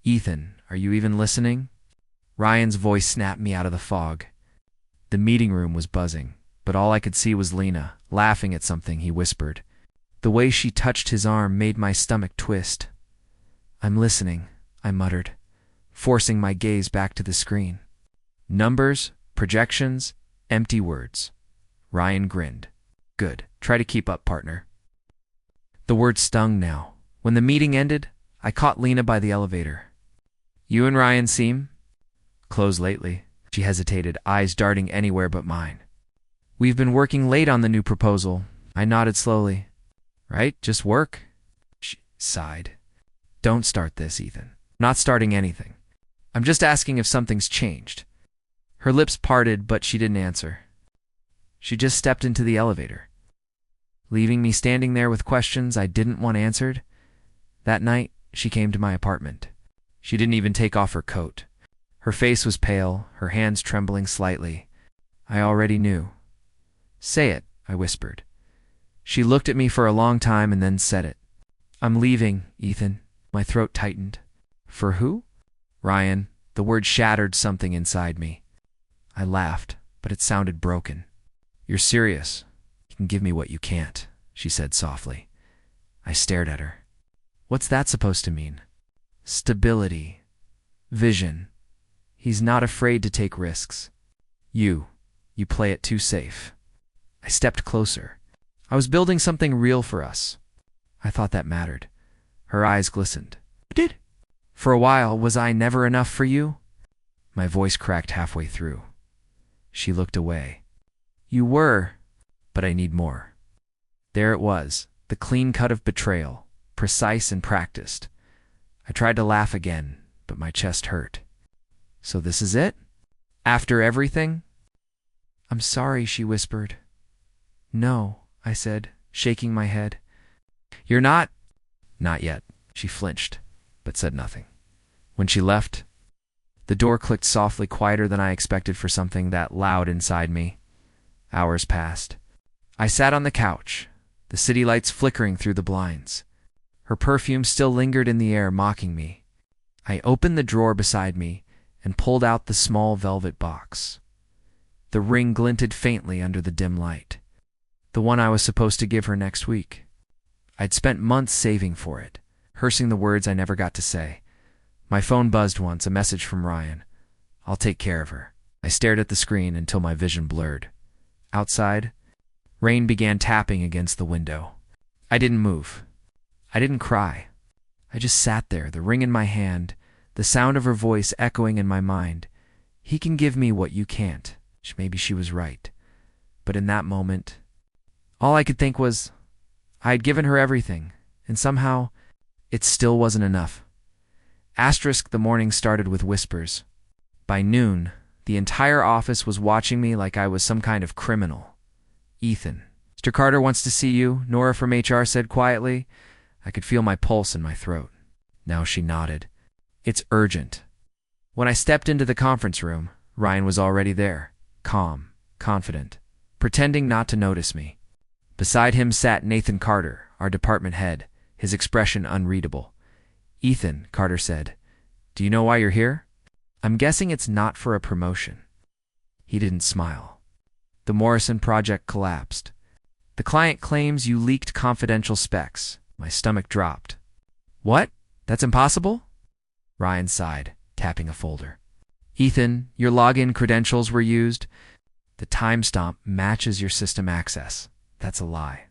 Ethan, are you even listening? Ryan's voice snapped me out of the fog. The meeting room was buzzing, but all I could see was Lena, laughing at something he whispered. The way she touched his arm made my stomach twist. I'm listening, I muttered, forcing my gaze back to the screen. Numbers, projections, empty words. Ryan grinned. Good. Try to keep up, partner. The words stung now. When the meeting ended, I caught Lena by the elevator. You and Ryan seem close lately. She hesitated, eyes darting anywhere but mine. We've been working late on the new proposal. I nodded slowly. Right? Just work? She sighed. Don't start this, Ethan. Not starting anything. I'm just asking if something's changed. Her lips parted, but she didn't answer. She just stepped into the elevator, leaving me standing there with questions I didn't want answered. That night, she came to my apartment. She didn't even take off her coat. Her face was pale, her hands trembling slightly. I already knew. Say it, I whispered. She looked at me for a long time and then said it. I'm leaving, Ethan. My throat tightened. For who? Ryan. The word shattered something inside me. I laughed, but it sounded broken. You're serious. You can give me what you can't, she said softly. I stared at her. What's that supposed to mean? Stability. Vision. He's not afraid to take risks. You play it too safe. I stepped closer. I was building something real for us. I thought that mattered. Her eyes glistened. Did? For a while, was I never enough for you? My voice cracked halfway through. She looked away. You were, but I need more. There it was, the clean cut of betrayal, precise and practiced. I tried to laugh again, but my chest hurt. So this is it? After everything? I'm sorry, she whispered. No, I said, shaking my head. You're not? Not yet. She flinched, but said nothing. When she left, the door clicked softly, quieter than I expected for something that loud inside me. Hours passed. I sat on the couch, the city lights flickering through the blinds. Her perfume still lingered in the air, mocking me. I opened the drawer beside me and pulled out the small velvet box. The ring glinted faintly under the dim light. The one I was supposed to give her next week. I'd spent months saving for it, rehearsing the words I never got to say. My phone buzzed once, a message from Ryan. I'll take care of her. I stared at the screen until my vision blurred. Outside, rain began tapping against the window. I didn't move. I didn't cry. I just sat there, the ring in my hand, the sound of her voice echoing in my mind. He can give me what you can't. Maybe she was right. But in that moment, all I could think was, I had given her everything, and somehow, it still wasn't enough. The morning started with whispers. By noon, the entire office was watching me like I was some kind of criminal. Ethan. Mr. Carter wants to see you, Nora from HR said quietly. I could feel my pulse in my throat. Now she nodded. It's urgent. When I stepped into the conference room, Ryan was already there, calm, confident, pretending not to notice me. Beside him sat Nathan Carter, our department head, his expression unreadable. Ethan, Carter said, do you know why you're here? I'm guessing it's not for a promotion. He didn't smile. The Morrison project collapsed. The client claims you leaked confidential specs. My stomach dropped. What? That's impossible? Ryan sighed, tapping a folder. Ethan, your login credentials were used. The timestamp matches your system access. That's a lie.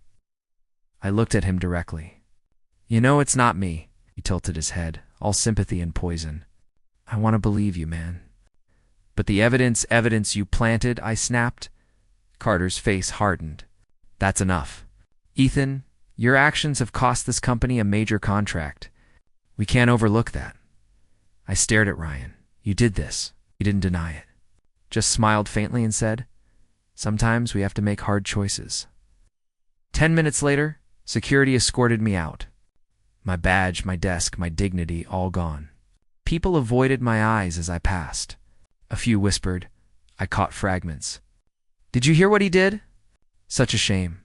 I looked at him directly. You know it's not me. He tilted his head, all sympathy and poison. I want to believe you, man. But the evidence you planted, I snapped. Carter's face hardened. That's enough. Ethan, your actions have cost this company a major contract. We can't overlook that. I stared at Ryan. You did this. He didn't deny it. Just smiled faintly and said, sometimes we have to make hard choices. 10 minutes later, security escorted me out. My badge, my desk, my dignity, all gone. People avoided my eyes as I passed. A few whispered. I caught fragments. Did you hear what he did? Such a shame.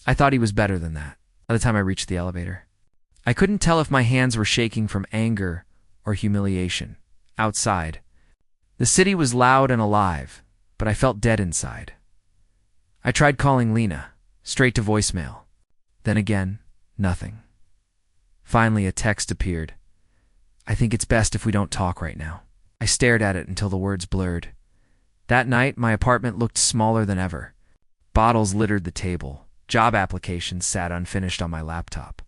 I thought he was better than that by the time I reached the elevator. I couldn't tell if my hands were shaking from anger or humiliation. Outside, the city was loud and alive, but I felt dead inside. I tried calling Lena, straight to voicemail. Then again, nothing. Finally, a text appeared. I think it's best if we don't talk right now. I stared at it until the words blurred. That night, my apartment looked smaller than ever. Bottles littered the table. Job applications sat unfinished on my laptop.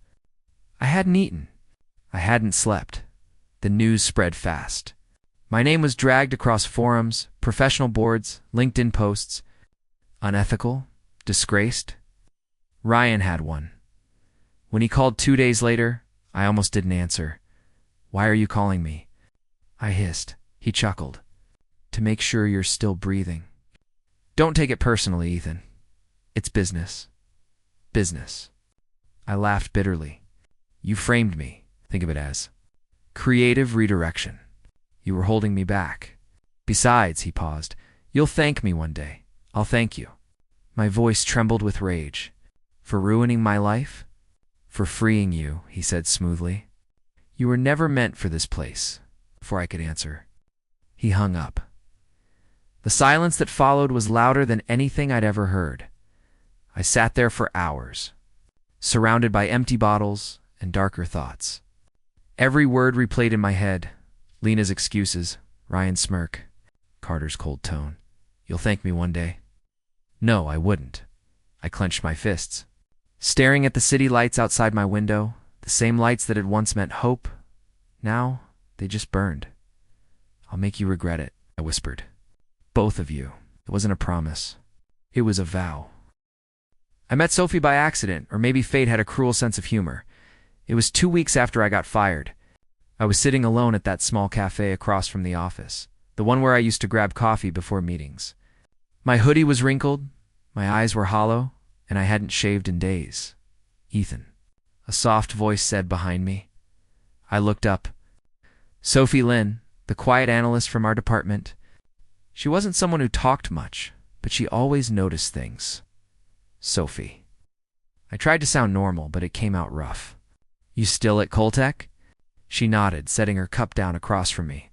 I hadn't eaten. I hadn't slept. The news spread fast. My name was dragged across forums, professional boards, LinkedIn posts. Unethical? Disgraced? Ryan had one. When he called 2 days later, I almost didn't answer. Why are you calling me? I hissed. He chuckled. To make sure you're still breathing. Don't take it personally, Ethan. It's business. Business. I laughed bitterly. You framed me. Think of it as creative redirection. You were holding me back. Besides, he paused, you'll thank me one day. I'll thank you. My voice trembled with rage. For ruining my life? For freeing you, he said smoothly. You were never meant for this place. Before I could answer, he hung up. The silence that followed was louder than anything I'd ever heard. I sat there for hours, surrounded by empty bottles and darker thoughts. Every word replayed in my head. Lena's excuses, Ryan's smirk, Carter's cold tone. You'll thank me one day. No, I wouldn't. I clenched my fists. Staring at the city lights outside my window, the same lights that had once meant hope, now they just burned. I'll make you regret it, I whispered. Both of you. It wasn't a promise. It was a vow. I met Sophie by accident, or maybe fate had a cruel sense of humor. It was 2 weeks after I got fired. I was sitting alone at that small cafe across from the office, the one where I used to grab coffee before meetings. My hoodie was wrinkled, my eyes were hollow, and I hadn't shaved in days. Ethan, a soft voice said behind me. I looked up. Sophie Lynn, the quiet analyst from our department. She wasn't someone who talked much, but she always noticed things. Sophie. I tried to sound normal, but it came out rough. You still at Coltech? She nodded, setting her cup down across from me.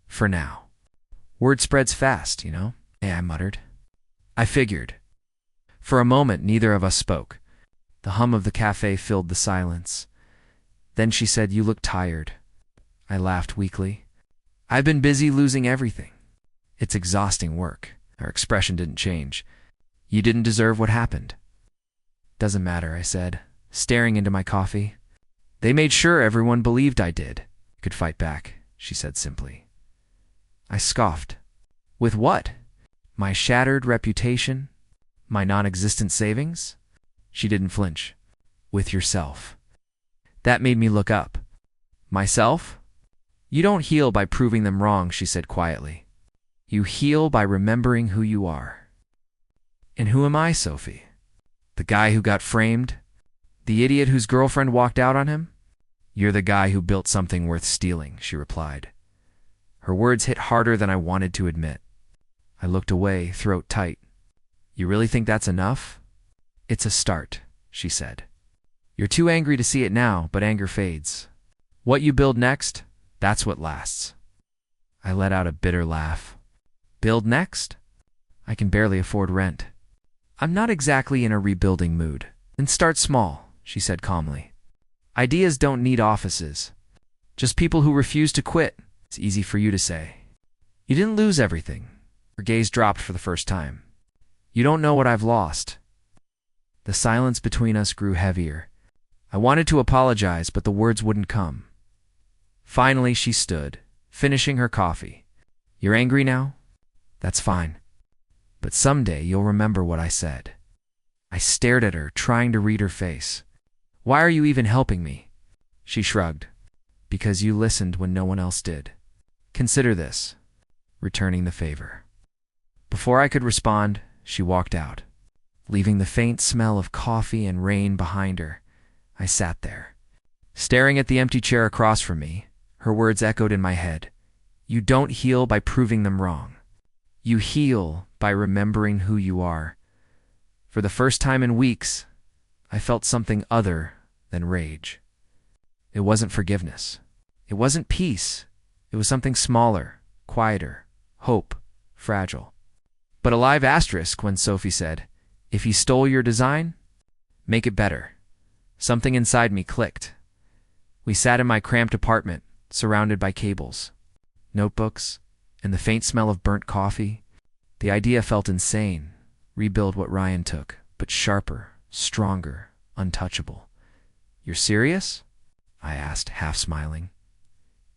For now. Word spreads fast, you know, I muttered. I figured. For a moment, neither of us spoke. The hum of the cafe filled the silence. Then she said, You look tired. I laughed weakly. I've been busy losing everything. It's exhausting work. Her expression didn't change. You didn't deserve what happened. Doesn't matter, I said, staring into my coffee. They made sure everyone believed I did. Could fight back, she said simply. I scoffed. With what? My shattered reputation? My non-existent savings? She didn't flinch. With yourself. That made me look up. Myself? You don't heal by proving them wrong, she said quietly. You heal by remembering who you are. And who am I, Sophie? The guy who got framed? The idiot whose girlfriend walked out on him? You're the guy who built something worth stealing, she replied. Her words hit harder than I wanted to admit. I looked away, throat tight. You really think that's enough? It's a start, she said. You're too angry to see it now, but anger fades. What you build next, that's what lasts. I let out a bitter laugh. Build next? I can barely afford rent. I'm not exactly in a rebuilding mood. Then start small, she said calmly. Ideas don't need offices. Just people who refuse to quit. It's easy for you to say. You didn't lose everything. Her gaze dropped for the first time. You don't know what I've lost. The silence between us grew heavier. I wanted to apologize, but the words wouldn't come. Finally, she stood, finishing her coffee. You're angry now? That's fine. But someday you'll remember what I said. I stared at her, trying to read her face. Why are you even helping me? She shrugged. Because you listened when no one else did. Consider this. Returning the favor. Before I could respond, she walked out, leaving the faint smell of coffee and rain behind her. I sat there, staring at the empty chair across from me. Her words echoed in my head. You don't heal by proving them wrong. You heal by remembering who you are. For the first time in weeks, I felt something other than rage. It wasn't forgiveness. It wasn't peace. It was something smaller, quieter, hope, fragile. But a live asterisk when Sophie said, "If he stole your design, make it better." Something inside me clicked. We sat in my cramped apartment, surrounded by cables, notebooks, and the faint smell of burnt coffee. The idea felt insane. Rebuild what Ryan took, but sharper, stronger, untouchable. "You're serious?" I asked, half smiling.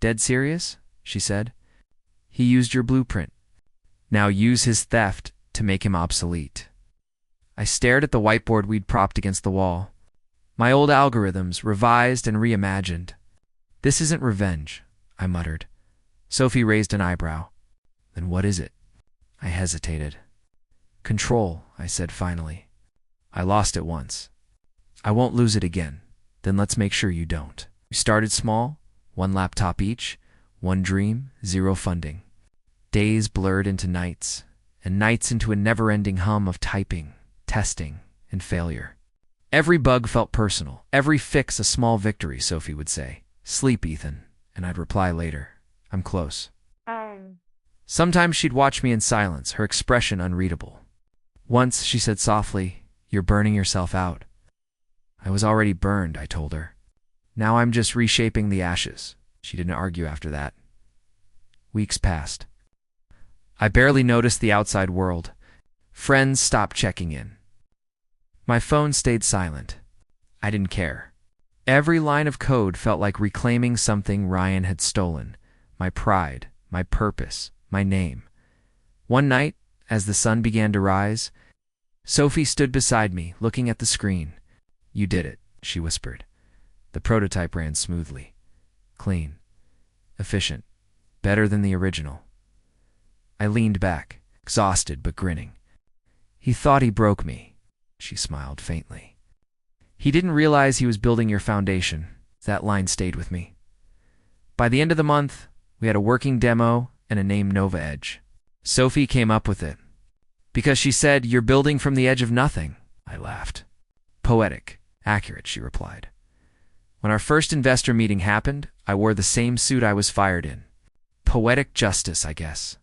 "Dead serious?" she said. "He used your blueprint. Now use his theft to make him obsolete." I stared at the whiteboard we'd propped against the wall. My old algorithms, revised and reimagined. "This isn't revenge," I muttered. Sophie raised an eyebrow. "Then what is it?" I hesitated. "Control," I said finally. "I lost it once. I won't lose it again. Then let's make sure you don't." We started small, 1 laptop each, 1 dream, 0 funding. Days blurred into nights, and nights into a never-ending hum of typing, testing, and failure. Every bug felt personal, every fix a small victory, Sophie would say. "Sleep, Ethan," and I'd reply later, "I'm close." Sometimes she'd watch me in silence, her expression unreadable. Once she said softly, "You're burning yourself out." I was already burned, I told her. Now I'm just reshaping the ashes. She didn't argue after that. Weeks passed. I barely noticed the outside world. Friends stopped checking in. My phone stayed silent. I didn't care. Every line of code felt like reclaiming something Ryan had stolen. My pride, my purpose, my name. One night, as the sun began to rise, Sophie stood beside me, looking at the screen. "You did it," she whispered. The prototype ran smoothly. Clean. Efficient. Better than the original. I leaned back, exhausted but grinning. "He thought he broke me," she smiled faintly. "He didn't realize he was building your foundation." That line stayed with me. By the end of the month, we had a working demo and a name Nova Edge. Sophie came up with it. "Because she said, 'You're building from the edge of nothing.'" I laughed. "Poetic. Accurate," she replied. When our first investor meeting happened, I wore the same suit I was fired in. Poetic justice, I guess.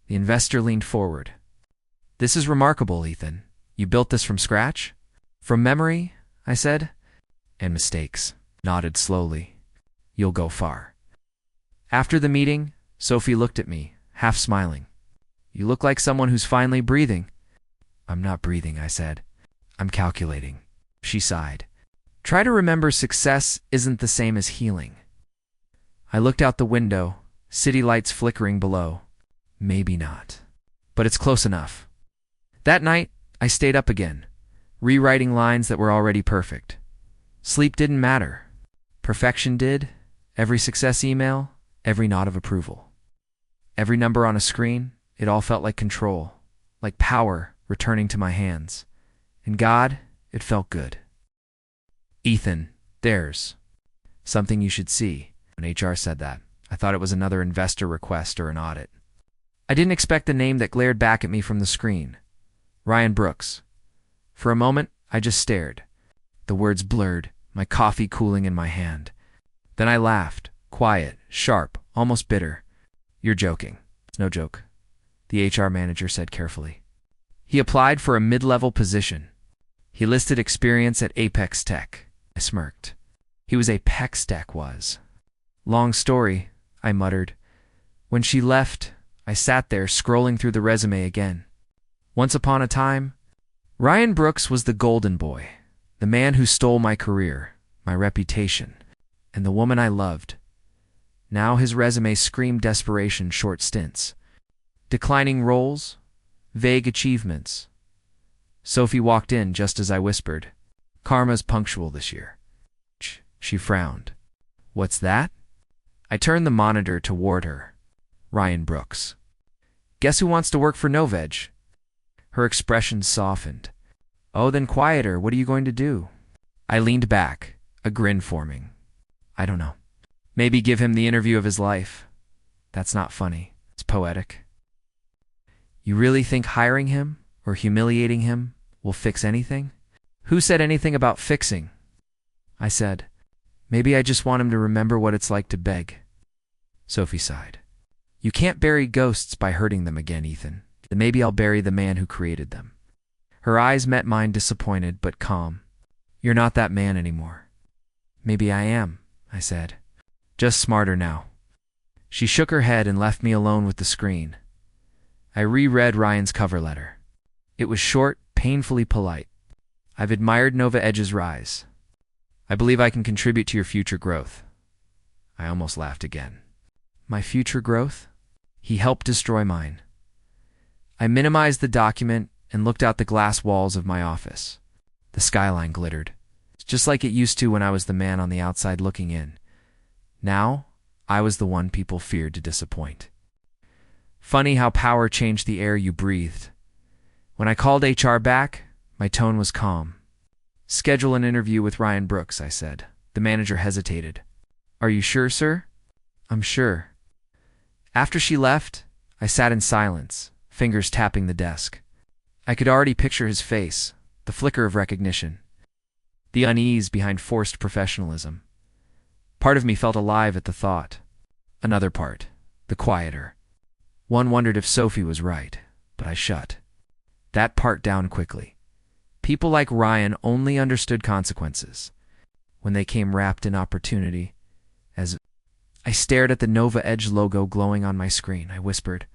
The investor leaned forward. "This is remarkable, Ethan. You built this from scratch?" "From memory," I said. "And mistakes," nodded slowly. "You'll go far." After the meeting, Sophie looked at me, half smiling. "You look like someone who's finally breathing." "I'm not breathing," I said. "I'm calculating." She sighed. "Try to remember success isn't the same as healing." I looked out the window, city lights flickering below. Maybe not. But it's close enough. That night, I stayed up again, rewriting lines that were already perfect. Sleep didn't matter. Perfection did. Every success email, every nod of approval. Every number on a screen, it all felt like control, like power returning to my hands. And God, it felt good. "Ethan, there's something you should see." When HR said that, I thought it was another investor request or an audit. I didn't expect the name that glared back at me from the screen. Ryan Brooks. For a moment, I just stared. The words blurred, my coffee cooling in my hand. Then I laughed, quiet, sharp, almost bitter. "You're joking." "It's no joke," the HR manager said carefully. He applied for a mid-level position. He listed experience at Apex Tech. I smirked. He was Apex Tech was. "Long story," I muttered. When she left, I sat there scrolling through the resume again. Once upon a time, Ryan Brooks was the golden boy, the man who stole my career, my reputation, and the woman I loved. Now his resume screamed desperation, short stints, declining roles, vague achievements. Sophie walked in just as I whispered, "Karma's punctual this year." She frowned. "What's that?" I turned the monitor toward her. Ryan Brooks. "Guess who wants to work for Noveg?" Her expression softened. "Oh, then quieter. What are you going to do?" I leaned back, a grin forming. "I don't know. Maybe give him the interview of his life." "That's not funny. It's poetic." "You really think hiring him or humiliating him will fix anything?" "Who said anything about fixing?" I said, "Maybe I just want him to remember what it's like to beg." Sophie sighed. You can't bury ghosts by hurting them again, Ethan. Then maybe I'll bury the man who created them. Her eyes met mine, disappointed but calm. You're not that man anymore. Maybe I am, I said. Just smarter now. She shook her head and left me alone with the screen. I reread Ryan's cover letter. It was short, painfully polite. I've admired Nova Edge's rise. I believe I can contribute to your future growth. I almost laughed again. My future growth? He helped destroy mine. I minimized the document and looked out the glass walls of my office. The skyline glittered, just like it used to when I was the man on the outside looking in. Now, I was the one people feared to disappoint. Funny how power changed the air you breathed. When I called HR back, my tone was calm. Schedule an interview with Ryan Brooks, I said. The manager hesitated. Are you sure, sir? I'm sure. After she left, I sat in silence, fingers tapping the desk. I could already picture his face, the flicker of recognition, the unease behind forced professionalism. Part of me felt alive at the thought. Another part, the quieter. One wondered if Sophie was right, but I shut that part down quickly. People like Ryan only understood consequences when they came wrapped in opportunity. As I stared at the Nova Edge logo glowing on my screen, I whispered,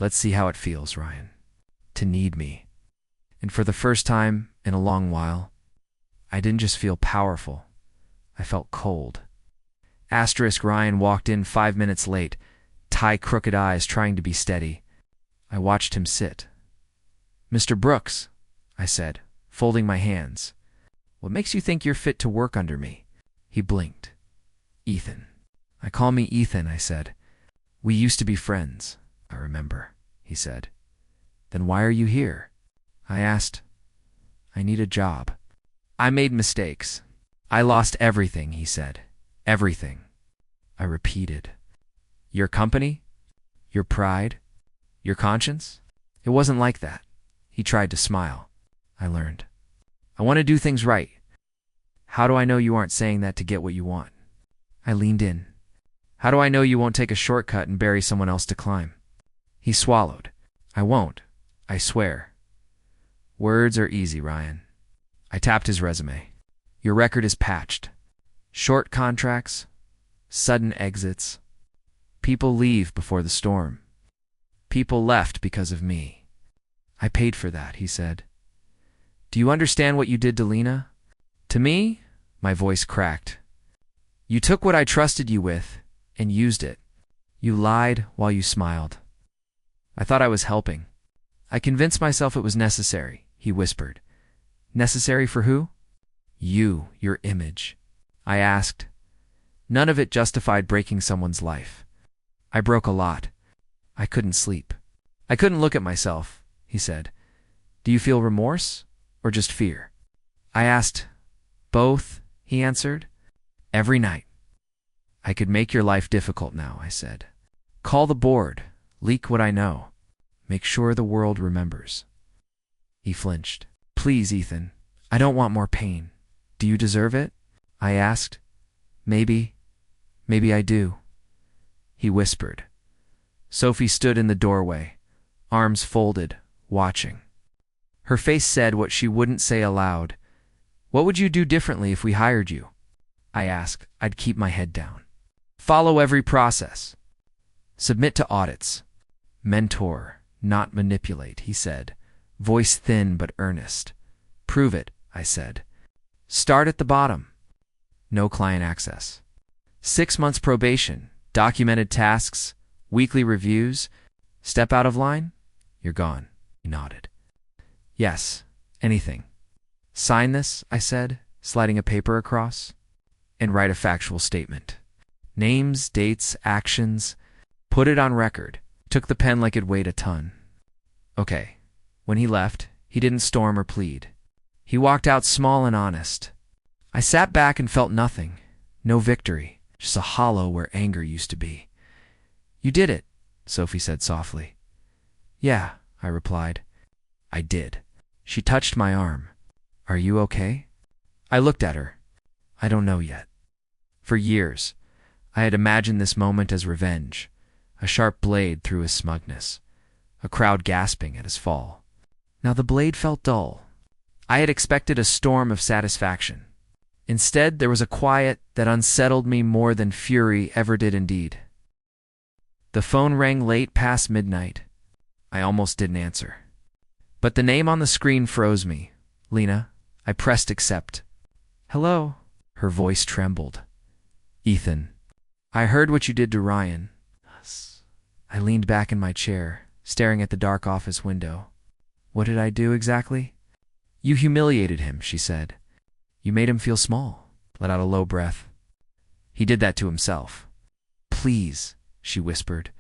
let's see how it feels, Ryan, to need me. And for the first time in a long while, I didn't just feel powerful, I felt cold. Ryan walked in 5 minutes late, crooked eyes trying to be steady. I watched him sit. Mr. Brooks, I said, folding my hands. What makes you think you're fit to work under me? He blinked. Ethan. Call me Ethan, I said. We used to be friends, I remember, he said. Then why are you here? I asked. I need a job. I made mistakes. I lost everything, he said. Everything. I repeated. Your company? Your pride? Your conscience? It wasn't like that. He tried to smile. I learned. I want to do things right. How do I know you aren't saying that to get what you want? I leaned in. How do I know you won't take a shortcut and bury someone else to climb? He swallowed. I won't. I swear. Words are easy, Ryan. I tapped his resume. Your record is patched. Short contracts, sudden exits. People leave before the storm. People left because of me. I paid for that, he said. Do you understand what you did to Lena? To me? My voice cracked. You took what I trusted you with and used it. You lied while you smiled. I thought I was helping. I convinced myself it was necessary, he whispered. Necessary for who? You, your image. I asked. None of it justified breaking someone's life. I broke a lot. I couldn't sleep. I couldn't look at myself, he said. Do you feel remorse or just fear? I asked. Both, he answered. Every night. I could make your life difficult now, I said. Call the board. Leak what I know. Make sure the world remembers. He flinched. Please, Ethan. I don't want more pain. Do you deserve it? I asked. Maybe I do. He whispered. Sophie stood in the doorway, arms folded, watching. Her face said what she wouldn't say aloud. What would you do differently if we hired you? I asked. I'd keep my head down. Follow every process. Submit to audits. Mentor, not manipulate, he said, voice thin but earnest. Prove it, I said. Start at the bottom. No client access. 6 months probation, documented tasks, weekly reviews. Step out of line? You're gone, he nodded. Yes, anything. Sign this, I said, sliding a paper across, and write a factual statement. Names, dates, actions. Put it on record. Took the pen like it weighed a ton. Okay. When he left, he didn't storm or plead. He walked out small and honest. I sat back and felt nothing. No victory. Just a hollow where anger used to be. You did it, Sophie said softly. Yeah, I replied. I did. She touched my arm. Are you okay? I looked at her. I don't know yet. For years, I had imagined this moment as revenge, a sharp blade through his smugness, a crowd gasping at his fall. Now the blade felt dull. I had expected a storm of satisfaction. Instead, there was a quiet that unsettled me more than fury ever did indeed. The phone rang late past midnight. I almost didn't answer. But the name on the screen froze me. Lena. I pressed accept. Hello? Her voice trembled. Ethan. I heard what you did to Ryan. I leaned back in my chair, staring at the dark office window. What did I do exactly? You humiliated him, she said. You made him feel small. Let out a low breath. He did that to himself. Please, she whispered.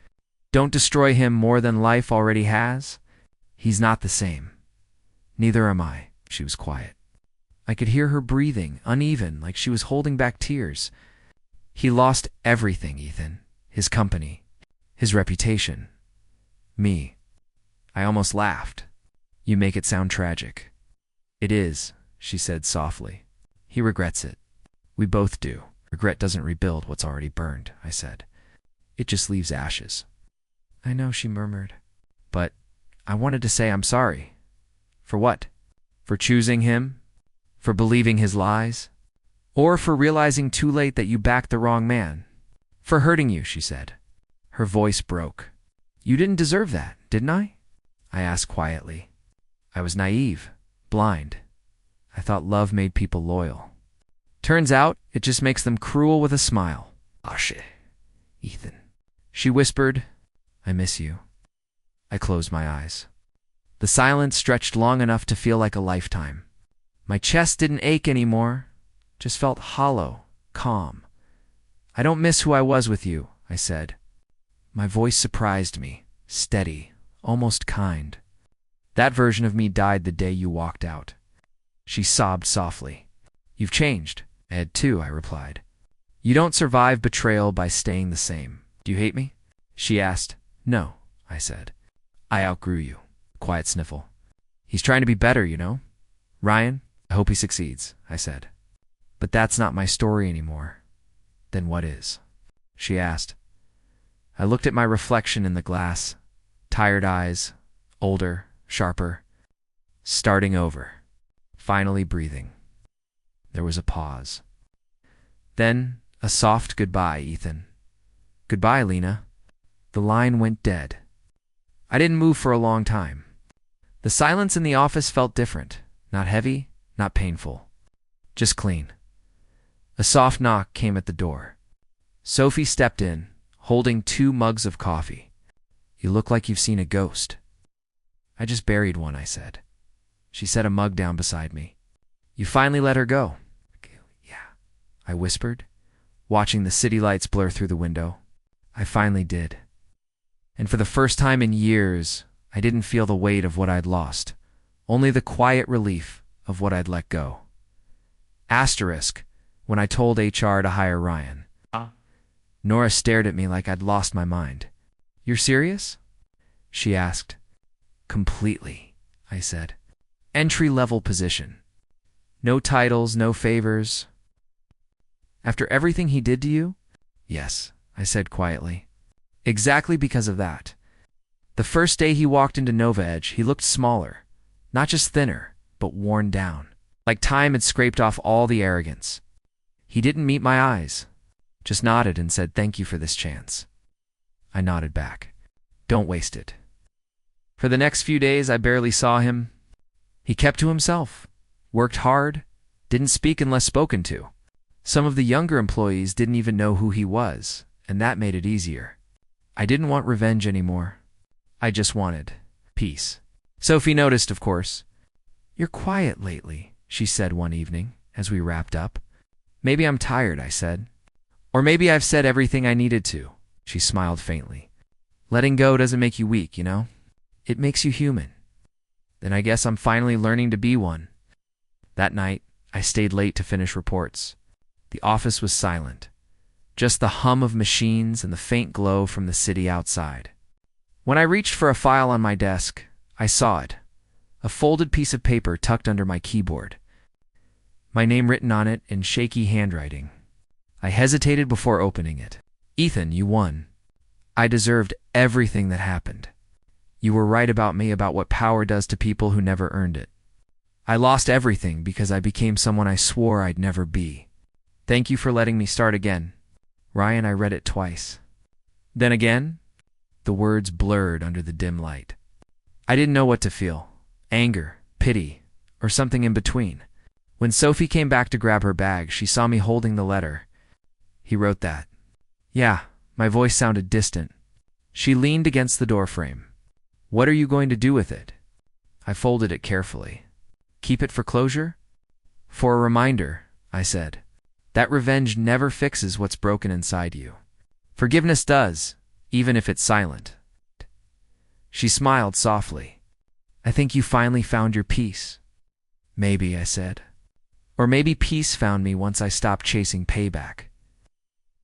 Don't destroy him more than life already has. He's not the same. Neither am I. She was quiet. I could hear her breathing, uneven, like she was holding back tears. He lost everything, Ethan. His company. His reputation. Me. I almost laughed. You make it sound tragic. It is, she said softly. He regrets it. We both do. Regret doesn't rebuild what's already burned, I said. It just leaves ashes. I know, she murmured. But I wanted to say I'm sorry. For what? For choosing him? For believing his lies? Or for realizing too late that you backed the wrong man? For hurting you, she said. Her voice broke. You didn't deserve that, didn't I? I asked quietly. I was naive, blind. I thought love made people loyal. Turns out, it just makes them cruel with a smile. Ashe, Ethan. She whispered, I miss you. I closed my eyes. The silence stretched long enough to feel like a lifetime. My chest didn't ache anymore, just felt hollow, calm. I don't miss who I was with you, I said. My voice surprised me, steady, almost kind. That version of me died the day you walked out. She sobbed softly. You've changed. Ed too, I replied. You don't survive betrayal by staying the same. Do you hate me? She asked. No, I said. I outgrew you. Quiet sniffle. He's trying to be better, you know. Ryan, I hope he succeeds, I said. But that's not my story anymore. Then what is? She asked. I looked at my reflection in the glass. Tired eyes, older, sharper. Starting over. Finally breathing. There was a pause. Then a soft goodbye, Ethan. Goodbye, Lena. The line went dead. I didn't move for a long time. The silence in the office felt different. Not heavy, not painful. Just clean. A soft knock came at the door. Sophie stepped in, holding 2 mugs of coffee. You look like you've seen a ghost. I just buried one, I said. She set a mug down beside me. You finally let her go. Yeah, I whispered, watching the city lights blur through the window. I finally did. And for the first time in years, I didn't feel the weight of what I'd lost, only the quiet relief of what I'd let go. Asterisk, when I told HR to hire Ryan. Nora stared at me like I'd lost my mind. You're serious? She asked. Completely, I said. Entry-level position. No titles, no favors. After everything he did to you? Yes, I said quietly. Exactly because of that. The first day he walked into Nova Edge, he looked smaller. Not just thinner, but worn down. Like time had scraped off all the arrogance. He didn't meet my eyes. Just nodded and said, thank you for this chance. I nodded back. Don't waste it. For the next few days, I barely saw him. He kept to himself, worked hard, didn't speak unless spoken to. Some of the younger employees didn't even know who he was, and that made it easier. I didn't want revenge anymore. I just wanted peace. Sophie noticed, of course. You're quiet lately, she said one evening as we wrapped up. Maybe I'm tired, I said. Or maybe I've said everything I needed to. She smiled faintly. Letting go doesn't make you weak, you know? It makes you human. Then I guess I'm finally learning to be one. That night, I stayed late to finish reports. The office was silent. Just the hum of machines and the faint glow from the city outside. When I reached for a file on my desk, I saw it. A folded piece of paper tucked under my keyboard. My name written on it in shaky handwriting. I hesitated before opening it. Ethan, you won. I deserved everything that happened. You were right about me, about what power does to people who never earned it. I lost everything because I became someone I swore I'd never be. Thank you for letting me start again. Ryan, I read it twice. Then again? The words blurred under the dim light. I didn't know what to feel. Anger, pity, or something in between. When Sophie came back to grab her bag, she saw me holding the letter. He wrote that. Yeah, my voice sounded distant. She leaned against the doorframe. What are you going to do with it? I folded it carefully. Keep it for closure? For a reminder, I said. That revenge never fixes what's broken inside you. Forgiveness does, even if it's silent. She smiled softly. I think you finally found your peace. Maybe, I said. Or maybe peace found me once I stopped chasing payback.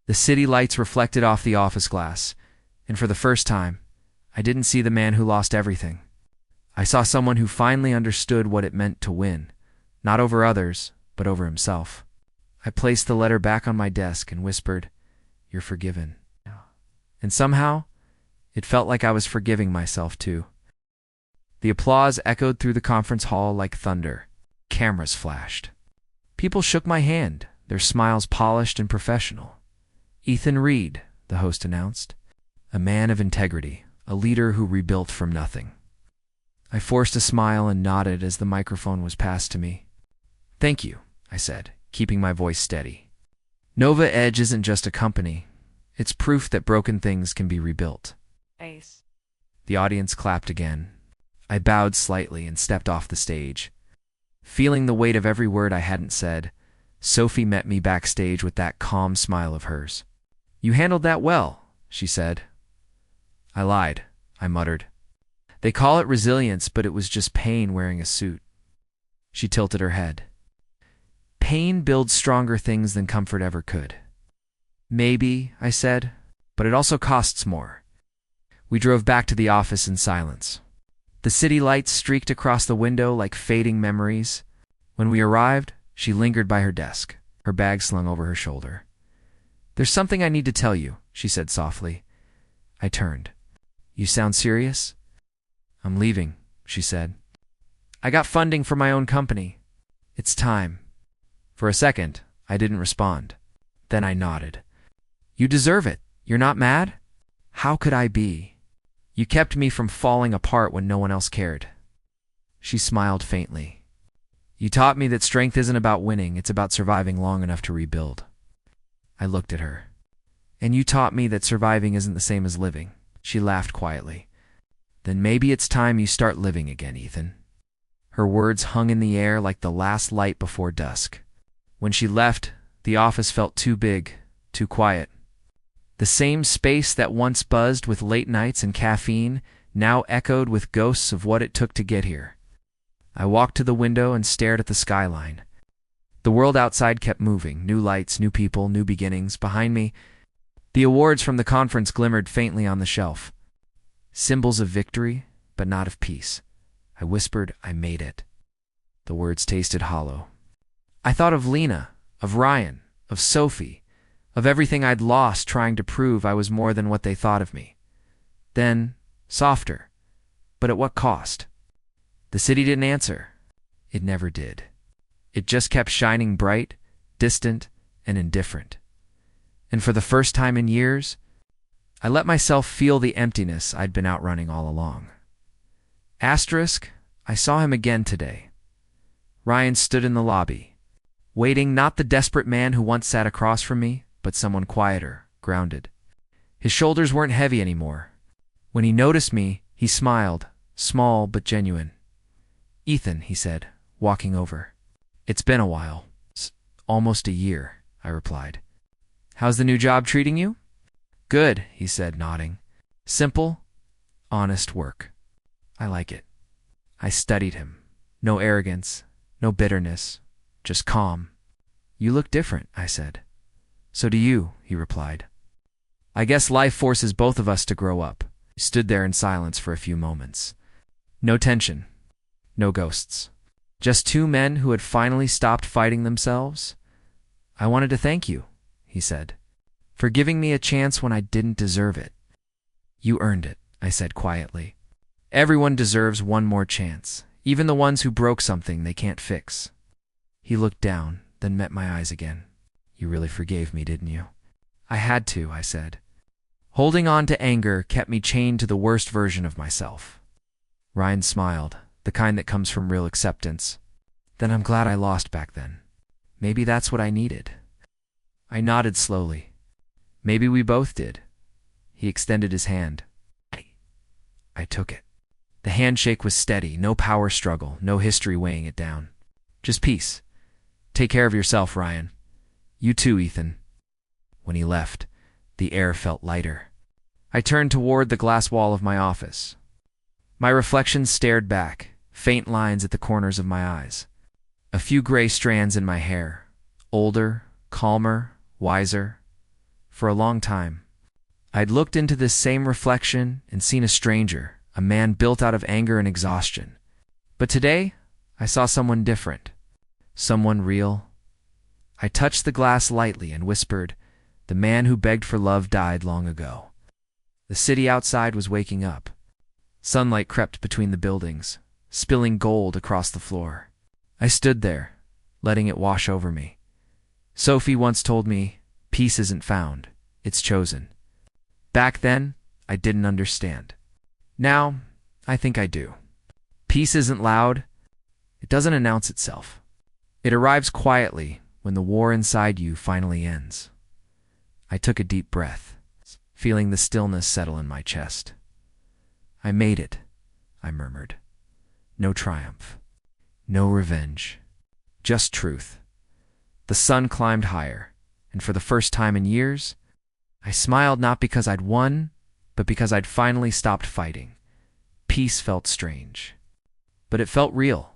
The city lights reflected off the office glass, and for the first time, I didn't see the man who lost everything. I saw someone who finally understood what it meant to win, not over others, but over himself. I placed the letter back on my desk and whispered, You're forgiven. And somehow, it felt like I was forgiving myself too. The applause echoed through the conference hall like thunder. Cameras flashed. People shook my hand, their smiles polished and professional. Ethan Reed, the host announced. A man of integrity, a leader who rebuilt from nothing. I forced a smile and nodded as the microphone was passed to me. Thank you, I said, keeping my voice steady. Nova Edge isn't just a company. It's proof that broken things can be rebuilt. Ace. The audience clapped again. I bowed slightly and stepped off the stage. Feeling the weight of every word I hadn't said, Sophie met me backstage with that calm smile of hers. You handled that well, she said. I lied, I muttered. They call it resilience, but it was just pain wearing a suit. She tilted her head. Pain builds stronger things than comfort ever could. Maybe, I said, but it also costs more. We drove back to the office in silence. The city lights streaked across the window like fading memories. When we arrived, she lingered by her desk, her bag slung over her shoulder. There's something I need to tell you, she said softly. I turned. You sound serious? I'm leaving, she said. I got funding for my own company. It's time. For a second, I didn't respond. Then I nodded. You deserve it. You're not mad? How could I be? You kept me from falling apart when no one else cared. She smiled faintly. You taught me that strength isn't about winning, it's about surviving long enough to rebuild. I looked at her. And you taught me that surviving isn't the same as living. She laughed quietly. Then maybe it's time you start living again, Ethan. Her words hung in the air like the last light before dusk. When she left, the office felt too big, too quiet. The same space that once buzzed with late nights and caffeine now echoed with ghosts of what it took to get here. I walked to the window and stared at the skyline. The world outside kept moving, new lights, new people, new beginnings. Behind me, the awards from the conference glimmered faintly on the shelf. Symbols of victory, but not of peace. I whispered, I made it. The words tasted hollow. I thought of Lena, of Ryan, of Sophie, of everything I'd lost trying to prove I was more than what they thought of me. Then, softer, but at what cost? The city didn't answer. It never did. It just kept shining bright, distant, and indifferent. And for the first time in years, I let myself feel the emptiness I'd been outrunning all along. Asterisk, I saw him again today. Ryan stood in the lobby, waiting, not the desperate man who once sat across from me, but someone quieter, grounded. His shoulders weren't heavy anymore. When he noticed me, he smiled, small but genuine. Ethan, he said, walking over. It's been a while. Almost a year, I replied. How's the new job treating you? Good, he said, nodding. Simple, honest work. I like it. I studied him. No arrogance, no bitterness, just calm. You look different, I said. So do you, he replied. I guess life forces both of us to grow up. We stood there in silence for a few moments. No tension, no ghosts. Just two men who had finally stopped fighting themselves. I wanted to thank you, he said, for giving me a chance when I didn't deserve it. You earned it, I said quietly. Everyone deserves one more chance, even the ones who broke something they can't fix. He looked down, then met my eyes again. You really forgave me, didn't you? I had to, I said. Holding on to anger kept me chained to the worst version of myself. Ryan smiled, the kind that comes from real acceptance. Then I'm glad I lost back then. Maybe that's what I needed. I nodded slowly. Maybe we both did. He extended his hand. I took it. The handshake was steady, no power struggle, no history weighing it down. Just peace. Take care of yourself, Ryan. You too, Ethan. When he left, the air felt lighter. I turned toward the glass wall of my office. My reflection stared back, faint lines at the corners of my eyes. A few gray strands in my hair. Older, calmer, wiser. For a long time, I'd looked into this same reflection and seen a stranger, a man built out of anger and exhaustion. But today, I saw someone different. Someone real. I touched the glass lightly and whispered, "The man who begged for love died long ago." The city outside was waking up. Sunlight crept between the buildings, spilling gold across the floor. I stood there, letting it wash over me. Sophie once told me, peace isn't found, it's chosen. Back then, I didn't understand. Now, I think I do. Peace isn't loud. It doesn't announce itself. It arrives quietly when the war inside you finally ends. I took a deep breath, feeling the stillness settle in my chest. I made it, I murmured. No triumph. No revenge. Just truth. The sun climbed higher, and for the first time in years, I smiled not because I'd won, but because I'd finally stopped fighting. Peace felt strange, but it felt real.